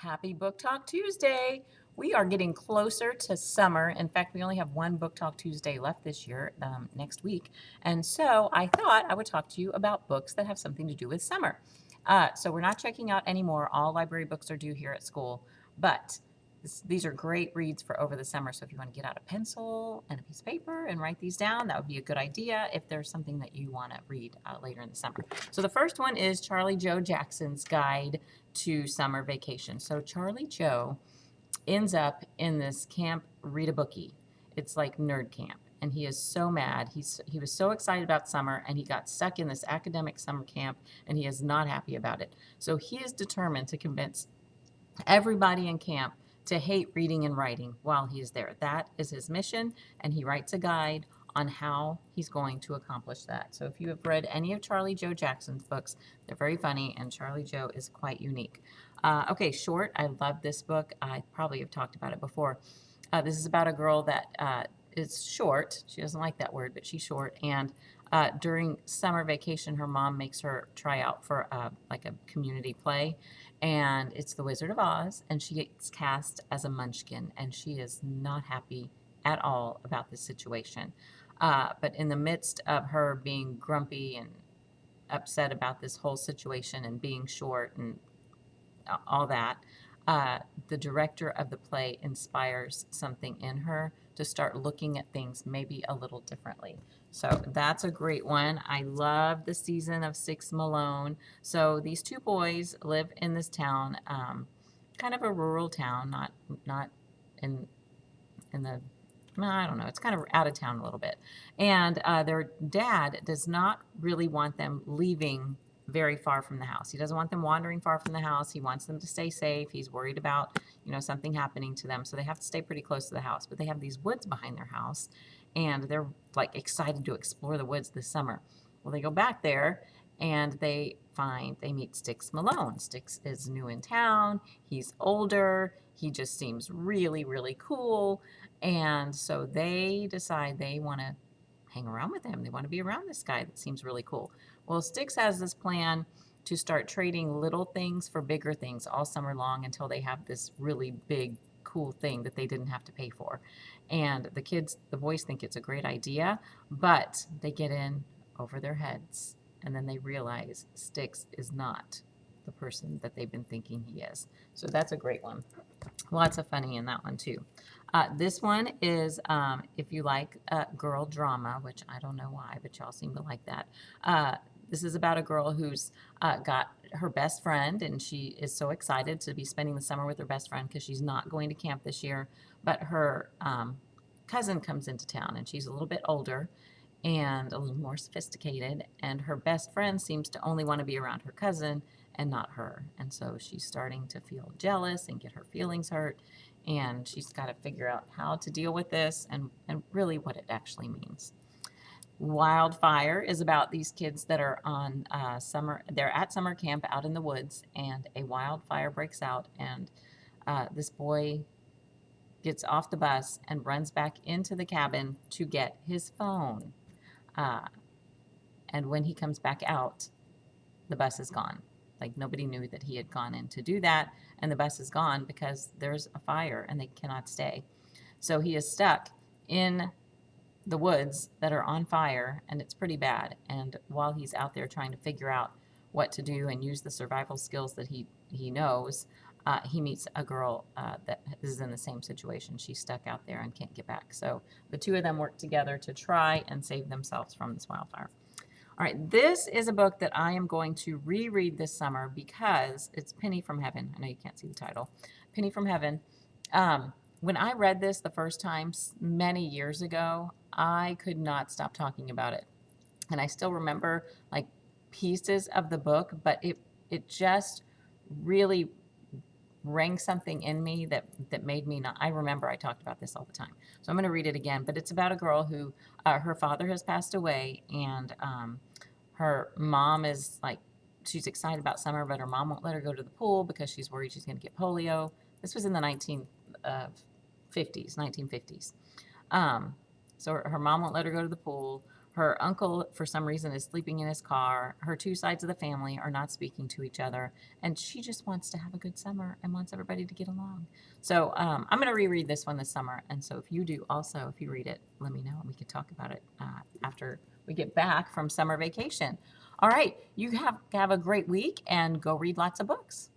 Happy Book Talk Tuesday. We are getting closer to summer. In fact, we only have one Book Talk Tuesday left this year, next week. And so I thought I would talk to you about books that have something to do with summer. So we're not checking out anymore. All library books are due here at school. But these are great reads for over the summer. So if you want to get out a pencil and a piece of paper and write these down, that would be a good idea if there's something that you want to read later in the summer. So the first one is Charlie Joe Jackson's Guide to Summer Vacation. So Charlie Joe ends up in this camp, read a bookie. It's like nerd camp. And he is so mad. He was so excited about summer and he got stuck in this academic summer camp and he is not happy about it. So he is determined to convince everybody in camp to hate reading and writing while he's there. That is his mission, and he writes a guide on how he's going to accomplish that. So if you have read any of Charlie Joe Jackson's books, they're very funny, and Charlie Joe is quite unique. Okay, short. I love this book. I probably have talked about it before. This is about a girl that is short. She doesn't like that word, but she's short. And during summer vacation, her mom makes her try out for like a community play, and it's The Wizard of Oz, and she gets cast as a Munchkin, and she is not happy at all about this situation. But in the midst of her being grumpy and upset about this whole situation and being short and all that, the director of the play inspires something in her to start looking at things maybe a little differently. So that's a great one. I love the season of Six Malone. So these two boys live in this town, kind of a rural town, not in the I don't know, it's kind of out of town a little bit. And their dad does not really want them leaving very far from the house. He doesn't want them wandering far from the house. He wants them to stay safe. He's worried about, something happening to them. So they have to stay pretty close to the house. But they have these woods behind their house, and they're like excited to explore the woods this summer. Well, they go back there and they meet Sticks Malone. Sticks is new in town. He's older. He just seems really, really cool. And so they decide they want to hang around with him. They want to be around this guy that seems really cool. Well, Sticks has this plan to start trading little things for bigger things all summer long until they have this really big, cool thing that they didn't have to pay for. And the boys think it's a great idea, but they get in over their heads. And then they realize Sticks is not the person that they've been thinking he is. So that's a great one. Lots of funny in that one, too. This one is, if you like girl drama, which I don't know why, but y'all seem to like that. This is about a girl who's got her best friend, and she is so excited to be spending the summer with her best friend because she's not going to camp this year. But her cousin comes into town, and she's a little bit older and a little more sophisticated, and her best friend seems to only want to be around her cousin and not her. And so she's starting to feel jealous and get her feelings hurt, and she's got to figure out how to deal with this and really what it actually means. Wildfire is about these kids that are on they're at summer camp out in the woods, and a wildfire breaks out, and this boy gets off the bus and runs back into the cabin to get his phone. And when he comes back out, the bus is gone. Like nobody knew that he had gone in to do that, and the bus is gone because there's a fire and they cannot stay. So he is stuck in the woods that are on fire, and it's pretty bad. And while he's out there trying to figure out what to do and use the survival skills that he knows, he meets a girl that is in the same situation. She's stuck out there and can't get back. So the two of them work together to try and save themselves from this wildfire. All right, this is a book that I am going to reread this summer because it's Penny from Heaven. I know you can't see the title. Penny from Heaven. When I read this the first time many years ago, I could not stop talking about it. And I still remember like pieces of the book, but it just really rang something in me that made me not. I remember I talked about this all the time. So I'm going to read it again, but it's about a girl who her father has passed away, and her mom is like, she's excited about summer, but her mom won't let her go to the pool because she's worried she's going to get polio. This was in the 1950s. So her mom won't let her go to the pool. Her uncle, for some reason, is sleeping in his car. Her two sides of the family are not speaking to each other. And she just wants to have a good summer and wants everybody to get along. So I'm going to reread this one this summer. And so if you do also, if you read it, let me know and we can talk about it after we get back from summer vacation. All right. You have a great week and go read lots of books.